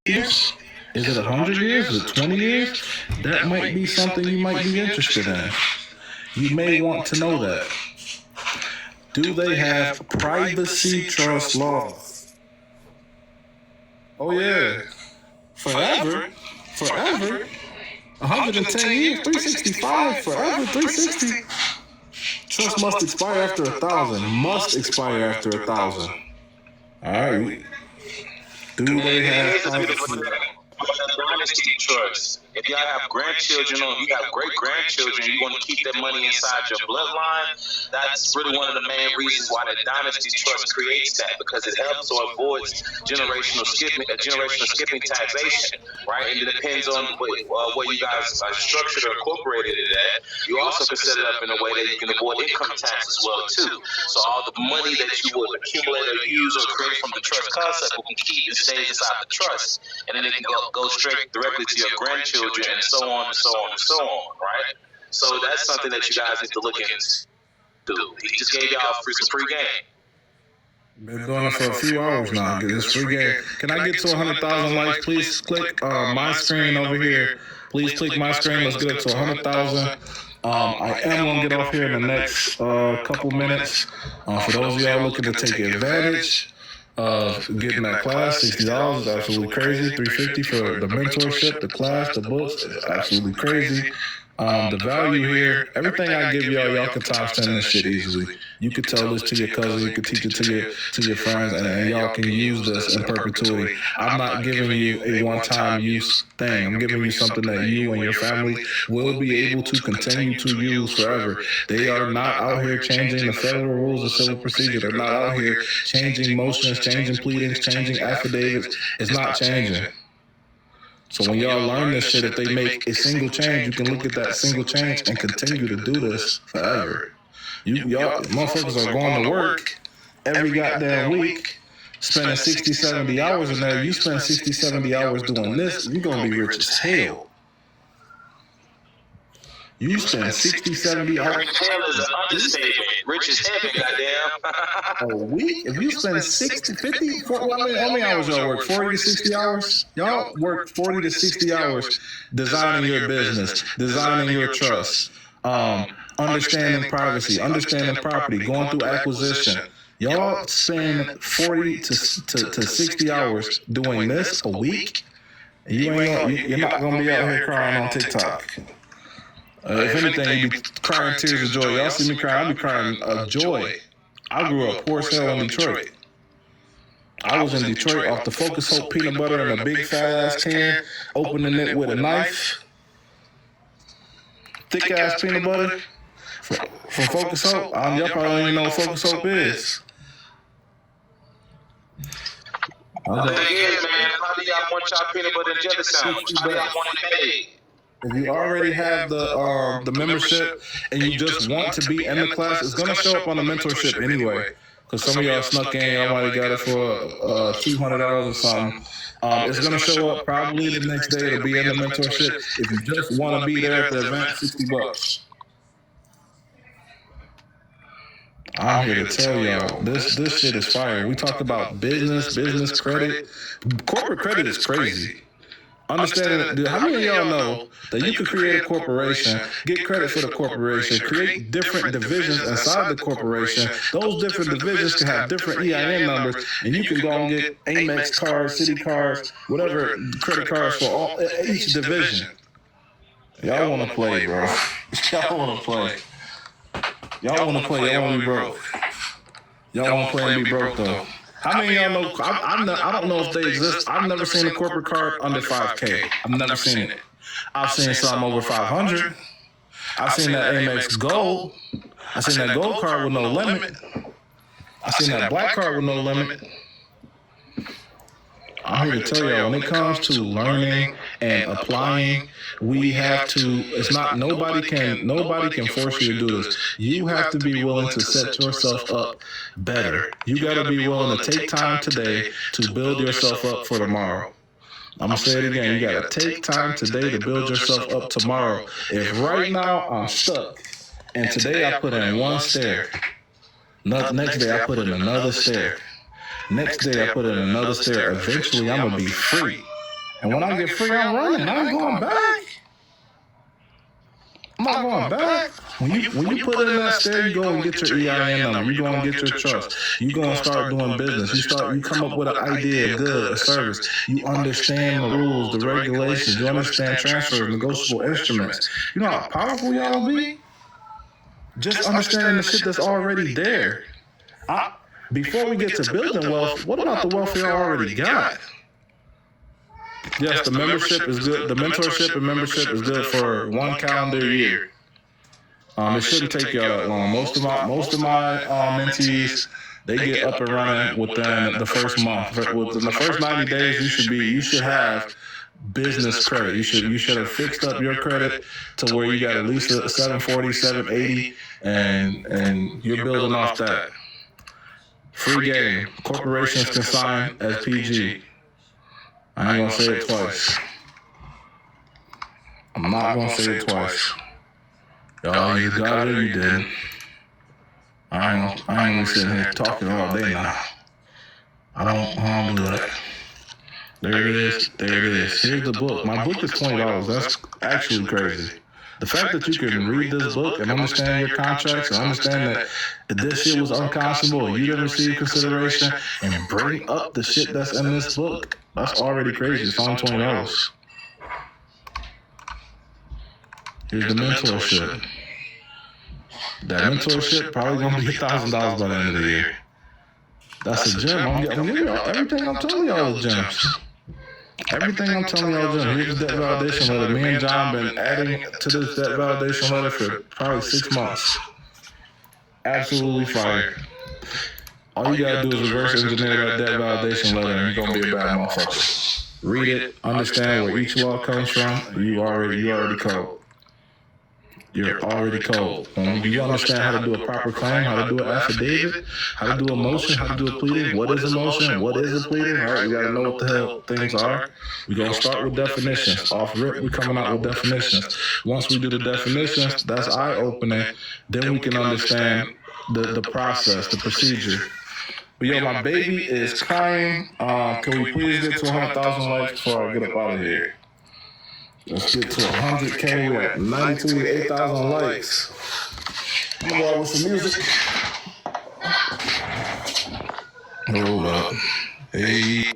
years? Is it 100 years? Is it 20 years? That might be something you might be interested in. You may want to know that. Do they have privacy trust laws? Oh yeah. Forever? 110 years? 365? Forever? 360? Trust must expire after 1,000. Must expire after 1,000. Alright. Do they have privacy? Dynasty trust. If y'all have grandchildren or you have great grandchildren, you want to keep that money inside your bloodline. That's really one of the main reasons why the dynasty trust creates that, because it helps or avoids generational skipping taxation, right? And it depends on where you guys are structured or incorporated it at. You also can set it up in a way that you can avoid income tax as well too. So all the money that you would accumulate or use or create from the trust concept will keep and stay inside the trust, and then it can go straight directly to your grandchildren, and so on and so on and so on, right? So that's something that you guys need to look into. He just gave y'all some free game. Been doing it for a few hours now. Get this free game. Can I get to 100,000 likes? Please click my screen over here. Please click my screen. Let's get it to 100,000. I am going to get off here in the next couple minutes. For those of y'all looking to take advantage of getting that class, $60 is absolutely crazy. $350 for the mentorship, the class, the books, is absolutely crazy. The value here, everything I give y'all can times 10 this shit easily. You could tell this to your cousin, you could teach it to your friends, and y'all can use this in perpetuity. I'm not giving you a one-time use thing. I'm giving you something that you and your family will be able to continue to use forever. They are not out here changing the federal rules of civil procedure. They're not out here changing motions, changing pleadings, changing affidavits. It's not changing. So when y'all learn this shit, if they make a single change, you can look at that single change and continue to do this forever. Y'all motherfuckers are going to work every goddamn week, spending 60, 70 hours in there. You spend 60, 70 hours doing this, you're going to be rich as hell. You spend 60, 70 hours. Hell is an understatement. Rich as heaven, goddamn. A week? If you spend 60, 50, 40, how many hours y'all work? 40 to 60 hours? Y'all work 40 to 60 hours designing your business, designing your trust, understanding privacy, understanding property, going through acquisition. Y'all spend 40 to 60 hours doing this a week? You're not going to be out here crying on TikTok. If anything, you be crying tears of joy. Y'all see me crying, I be crying of joy. I grew up poor as hell in Detroit. I was in Detroit off the Focus Hope peanut butter in a big fat ass can, opening it with a knife. Thick ass peanut butter from Focus Hope. Y'all probably don't even know what Focus Hope is. Again, man, how do y'all want y'all peanut butter and jelly sandwich? How do y'all want it made? If you already have the membership and you just want to be in the class, it's going to show up on the mentorship anyway. Because some of y'all snuck in, y'all might have got it for $200 or something. It's going to show up probably the next day. It'll be in the mentorship. If you just want to be there at the event, $60. I'm here to tell y'all, this shit is fire. We talk about business credit. Corporate credit is crazy. Understanding that, how many of y'all know that you can create a corporation, get credit for the corporation, create different divisions inside the corporation. Those different divisions can have different EIN numbers, and you can go and get Amex cards, Citi cards, whatever credit cards for each division. Y'all want to play, bro. Y'all want to play. Y'all want to play. Y'all want to be broke. Y'all want to play and be broke, though. How many of y'all know? I don't know if they exist. I've never seen a corporate card under 5K. I've never seen it. I've seen some over 500. I've seen that Amex Gold. I've seen that gold card with no limit. I've seen that black card with no limit. I'm here to tell y'all, when it comes to learning and applying, we have to, it's not, nobody can force you to do this. You have to be willing to set yourself up better. You got to be willing to take time today to build yourself up for tomorrow. I'm going to say it again. You got to take time today to build yourself up tomorrow. If right now I'm stuck and today I put in one stair, next day I put in another stair, next day I put in another stair, eventually I'm going to be free. And when I get free, I'm running. I ain't going back. I'm not going back. When you put in that stare, you go and get your EIN number. You go and get your trust. You go and start doing business. You come up with an idea, a good, a service. You understand the rules, the regulations. You understand transfers, negotiable instruments. You know how powerful y'all be? Just understanding the shit that's already there. Before we get to building wealth, what about the wealth y'all already got? Yes, the membership is good. The mentorship and membership is good for 1 calendar year. It shouldn't take y'all that long. Most of my mentees, they get up and running within the first month. Within the first 90 days, you should have business credit. You should have fixed up your credit to where you got at least a 740, 780, and you're building off that. Free game. Corporations can sign as PG. I ain't gonna say it twice. I'm not gonna say it twice. Y'all either got it or you didn't. I ain't gonna sit here talking all day now. I don't do that. There it is. Here's the book. My book is $20. That's actually crazy. The fact that you can read this book and understand your contracts and understand that this shit was unconscionable, you didn't receive consideration, and bring up the shit that's in this book, that's already crazy. It's only $20. Here's the mentorship. That mentorship probably gonna be $1,000 by the end of the year. That's a gem. I'm giving y'all everything I'm telling y'all is gems. Everything I'm telling y'all is gems. Here's the debt validation letter. Me and John been adding to this debt validation letter for probably 6 months. Absolutely fire. All you gotta do is reverse engineer that debt validation letter and you're gonna be a bad motherfucker. Read it, understand where each law comes from, you already cold. You're already cold. When you understand how to do a proper claim, how to do an affidavit, how to do a motion, how to do a pleading, what is a motion, what is a pleading, all right, we gotta know what the hell things are. We're gonna start with definitions. Off rip, we're coming out with definitions. Once we do the definitions, that's eye-opening, then we can understand the process, the procedure. But yo, my baby is crying. Can we please get to 100,000 likes before I get up out of here? Let's get to 100K. We're at 8,000 likes. I'm gonna go out with some music. Hold up. Hey.